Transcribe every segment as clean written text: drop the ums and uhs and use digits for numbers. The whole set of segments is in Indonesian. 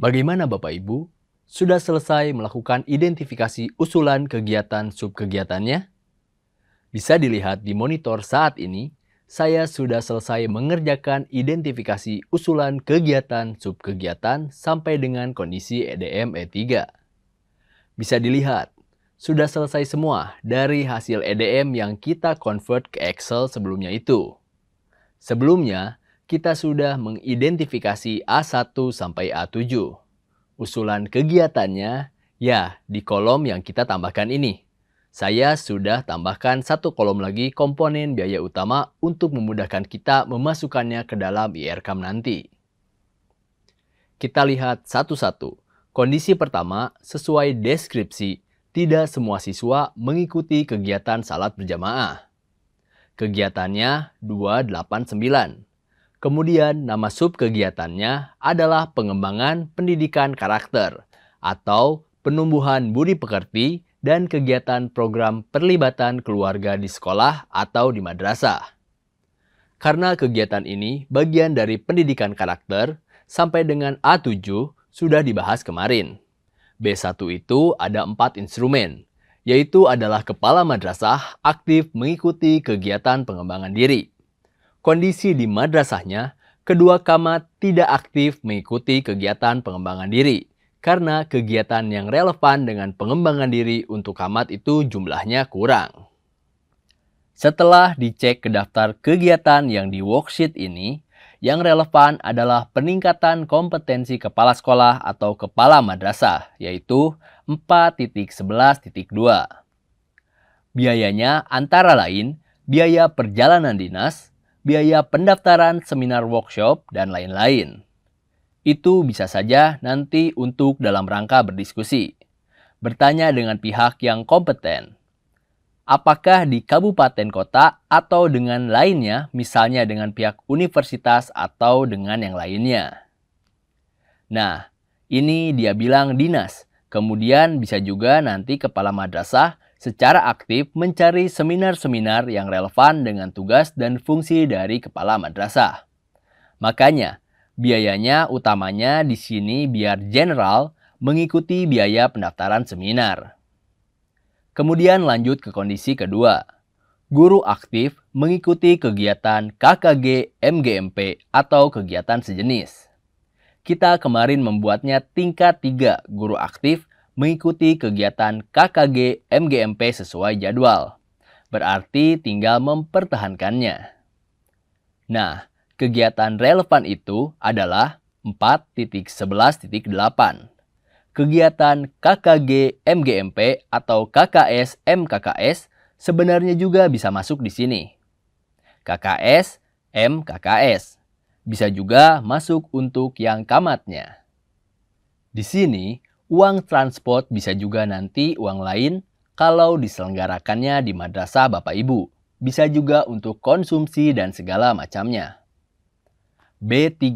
Bagaimana Bapak Ibu? Sudah selesai melakukan identifikasi usulan kegiatan subkegiatannya? Bisa dilihat di monitor saat ini, saya sudah selesai mengerjakan identifikasi usulan kegiatan subkegiatan sampai dengan kondisi EDM E3. Bisa dilihat, sudah selesai semua dari hasil EDM yang kita convert ke Excel sebelumnya itu. Sebelumnya, kita sudah mengidentifikasi A1 sampai A7. Usulan kegiatannya, ya di kolom yang kita tambahkan ini. Saya sudah tambahkan satu kolom lagi komponen biaya utama untuk memudahkan kita memasukkannya ke dalam IRCAM nanti. Kita lihat satu-satu. Kondisi pertama, sesuai deskripsi, tidak semua siswa mengikuti kegiatan salat berjamaah. Kegiatannya 289. Kemudian nama subkegiatannya adalah pengembangan pendidikan karakter atau penumbuhan budi pekerti dan kegiatan program perlibatan keluarga di sekolah atau di madrasah. Karena kegiatan ini bagian dari pendidikan karakter, sampai dengan A7 sudah dibahas kemarin. B1 itu ada 4 instrumen, yaitu adalah kepala madrasah aktif mengikuti kegiatan pengembangan diri. Kondisi di madrasahnya, kedua camat tidak aktif mengikuti kegiatan pengembangan diri, karena kegiatan yang relevan dengan pengembangan diri untuk camat itu jumlahnya kurang. Setelah dicek ke daftar kegiatan yang di worksheet ini, yang relevan adalah peningkatan kompetensi kepala sekolah atau kepala madrasah, yaitu 4.11.2. Biayanya antara lain biaya perjalanan dinas, biaya pendaftaran seminar workshop, dan lain-lain. Itu bisa saja nanti untuk dalam rangka berdiskusi. Bertanya dengan pihak yang kompeten. Apakah di kabupaten kota atau dengan lainnya, misalnya dengan pihak universitas atau dengan yang lainnya. Nah, ini dia bilang dinas. Kemudian bisa juga nanti kepala madrasah secara aktif mencari seminar-seminar yang relevan dengan tugas dan fungsi dari kepala madrasah. Makanya, biayanya utamanya di sini biar general mengikuti biaya pendaftaran seminar. Kemudian lanjut ke kondisi kedua. Guru aktif mengikuti kegiatan KKG MGMP atau kegiatan sejenis. Kita kemarin membuatnya tingkat 3 guru aktif mengikuti kegiatan KKG MGMP sesuai jadwal. Berarti tinggal mempertahankannya. Nah, kegiatan relevan itu adalah 4.11.8. Kegiatan KKG MGMP atau KKS MKKS sebenarnya juga bisa masuk di sini. KKS MKKS bisa juga masuk untuk yang camatnya. Di sini, uang transport bisa juga nanti uang lain kalau diselenggarakannya di madrasah Bapak Ibu. Bisa juga untuk konsumsi dan segala macamnya. B3.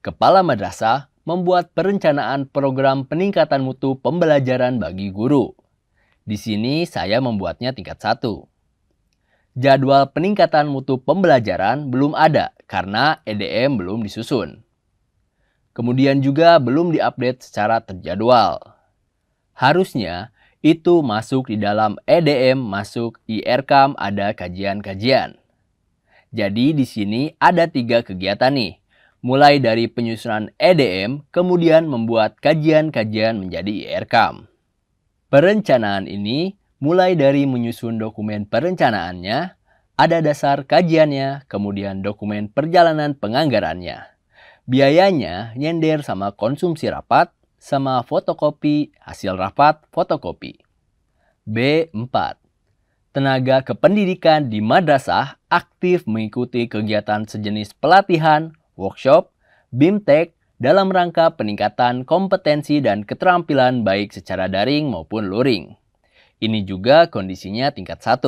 Kepala madrasah membuat perencanaan program peningkatan mutu pembelajaran bagi guru. Di sini saya membuatnya tingkat 1. Jadwal peningkatan mutu pembelajaran belum ada karena EDM belum disusun. Kemudian juga belum diupdate secara terjadwal. Harusnya itu masuk di dalam EDM, masuk IRCAM ada kajian-kajian. Jadi di sini ada 3 kegiatan nih. Mulai dari penyusunan EDM, kemudian membuat kajian-kajian menjadi IRCAM. Perencanaan ini mulai dari menyusun dokumen perencanaannya, ada dasar kajiannya, kemudian dokumen perjalanan penganggarannya. Biayanya nyender sama konsumsi rapat, sama fotokopi, hasil rapat, fotokopi. B4. Tenaga kependidikan di madrasah aktif mengikuti kegiatan sejenis pelatihan, workshop, BIMTEK dalam rangka peningkatan kompetensi dan keterampilan baik secara daring maupun luring. Ini juga kondisinya tingkat 1.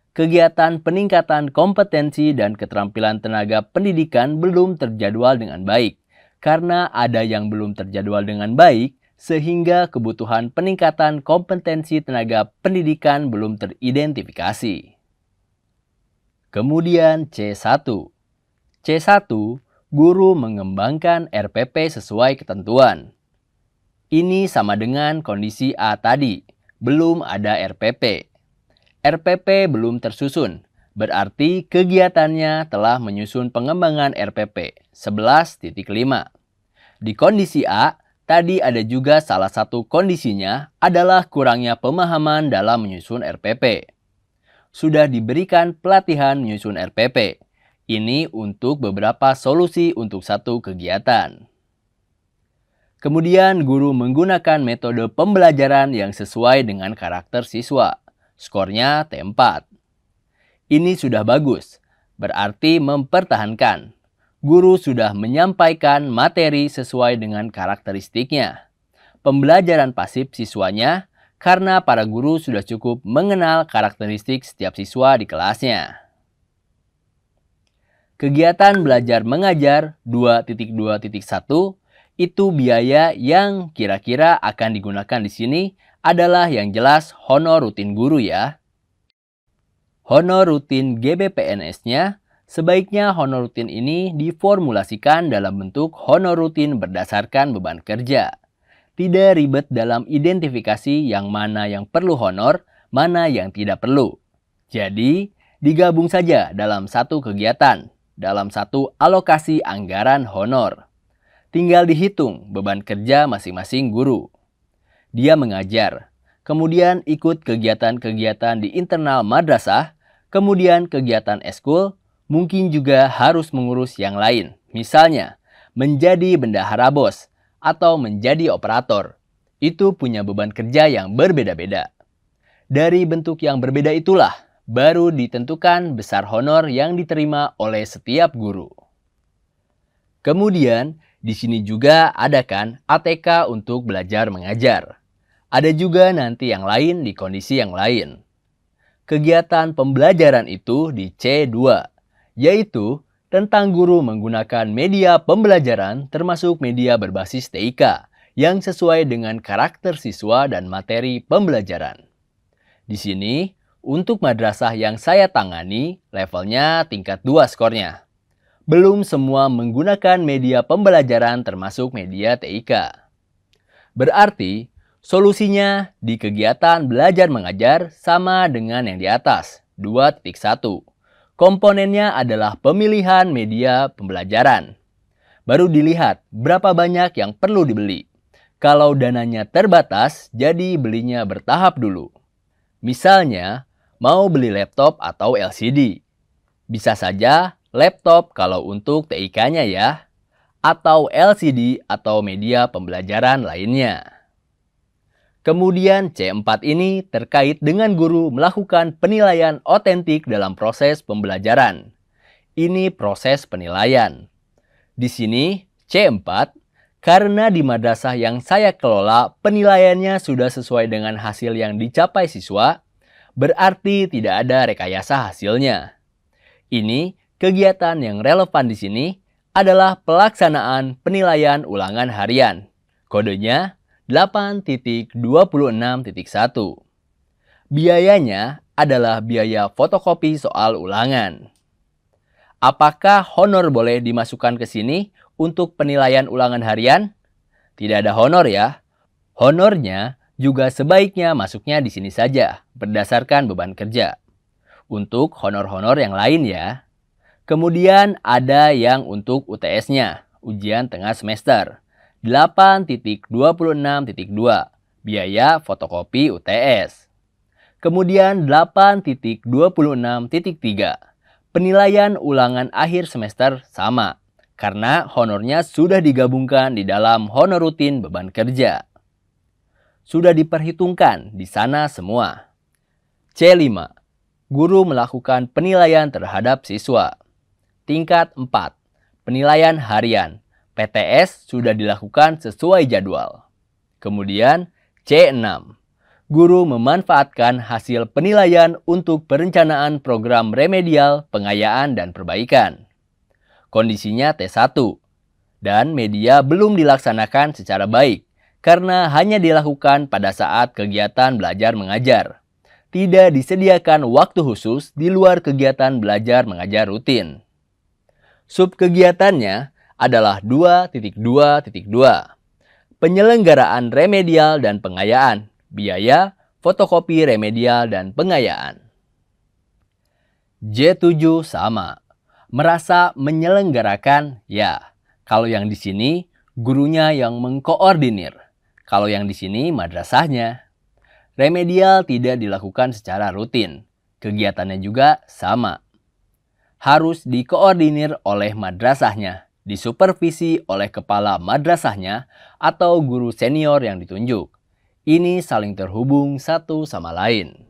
Kegiatan peningkatan kompetensi dan keterampilan tenaga pendidikan belum terjadwal dengan baik, karena ada yang belum terjadwal dengan baik, sehingga kebutuhan peningkatan kompetensi tenaga pendidikan belum teridentifikasi. Kemudian C1. C1, guru mengembangkan RPP sesuai ketentuan. Ini sama dengan kondisi A tadi, belum ada RPP. RPP belum tersusun, berarti kegiatannya telah menyusun pengembangan RPP 11.5. Di kondisi A, tadi ada juga salah satu kondisinya adalah kurangnya pemahaman dalam menyusun RPP. Sudah diberikan pelatihan menyusun RPP. Ini untuk beberapa solusi untuk satu kegiatan. Kemudian guru menggunakan metode pembelajaran yang sesuai dengan karakter siswa. Skornya T4. Ini sudah bagus, berarti mempertahankan. Guru sudah menyampaikan materi sesuai dengan karakteristiknya. Pembelajaran pasif siswanya karena para guru sudah cukup mengenal karakteristik setiap siswa di kelasnya. Kegiatan belajar mengajar 2.2.1 itu biaya yang kira-kira akan digunakan di sini adalah yang jelas honor rutin guru ya. Honor rutin GBPNS-nya sebaiknya honor rutin ini diformulasikan dalam bentuk honor rutin berdasarkan beban kerja. Tidak ribet dalam identifikasi yang mana yang perlu honor, mana yang tidak perlu. Jadi, digabung saja dalam satu kegiatan, dalam satu alokasi anggaran honor. Tinggal dihitung beban kerja masing-masing guru. Dia mengajar, kemudian ikut kegiatan-kegiatan di internal madrasah, kemudian kegiatan eskul, mungkin juga harus mengurus yang lain. Misalnya, menjadi bendahara BOS atau menjadi operator. Itu punya beban kerja yang berbeda-beda. Dari bentuk yang berbeda itulah, baru ditentukan besar honor yang diterima oleh setiap guru. Kemudian, di sini juga ada kan ATK untuk belajar mengajar. Ada juga nanti yang lain di kondisi yang lain. Kegiatan pembelajaran itu di C2, yaitu tentang guru menggunakan media pembelajaran termasuk media berbasis TIK yang sesuai dengan karakter siswa dan materi pembelajaran. Di sini, untuk madrasah yang saya tangani, levelnya tingkat 2 skornya. Belum semua menggunakan media pembelajaran termasuk media TIK. Berarti, solusinya di kegiatan belajar mengajar sama dengan yang di atas, 2.1. Komponennya adalah pemilihan media pembelajaran. Baru dilihat berapa banyak yang perlu dibeli. Kalau dananya terbatas, jadi belinya bertahap dulu. Misalnya, mau beli laptop atau LCD. Bisa saja laptop kalau untuk TIK-nya ya, atau LCD atau media pembelajaran lainnya. Kemudian C4 ini terkait dengan guru melakukan penilaian otentik dalam proses pembelajaran. Ini proses penilaian. Di sini C4, karena di madrasah yang saya kelola penilaiannya sudah sesuai dengan hasil yang dicapai siswa, berarti tidak ada rekayasa hasilnya. Ini kegiatan yang relevan di sini adalah pelaksanaan penilaian ulangan harian. Kodenya 8.26.1. Biayanya adalah biaya fotokopi soal ulangan. Apakah honor boleh dimasukkan ke sini untuk penilaian ulangan harian? Tidak ada honor ya. Honornya juga sebaiknya masuknya di sini saja, berdasarkan beban kerja. Untuk honor-honor yang lain ya. Kemudian ada yang untuk UTS-nya, ujian tengah semester. 8.26.2, biaya fotokopi UTS. Kemudian 8.26.3, penilaian ulangan akhir semester sama, karena honornya sudah digabungkan di dalam honor rutin beban kerja. Sudah diperhitungkan di sana semua. C5. Guru melakukan penilaian terhadap siswa. Tingkat 4. Penilaian harian. PTS sudah dilakukan sesuai jadwal. Kemudian C6. Guru memanfaatkan hasil penilaian untuk perencanaan program remedial, pengayaan, dan perbaikan. Kondisinya T1. Dan media belum dilaksanakan secara baik karena hanya dilakukan pada saat kegiatan belajar mengajar. Tidak disediakan waktu khusus di luar kegiatan belajar mengajar rutin. Subkegiatannya adalah 2.2.2. Penyelenggaraan remedial dan pengayaan, biaya, fotokopi remedial dan pengayaan. J7 sama. Merasa menyelenggarakan, ya. Kalau yang di sini, gurunya yang mengkoordinir. Kalau yang di sini, madrasahnya. Remedial tidak dilakukan secara rutin. Kegiatannya juga sama. Harus dikoordinir oleh madrasahnya, disupervisi oleh kepala madrasahnya atau guru senior yang ditunjuk. Ini saling terhubung satu sama lain.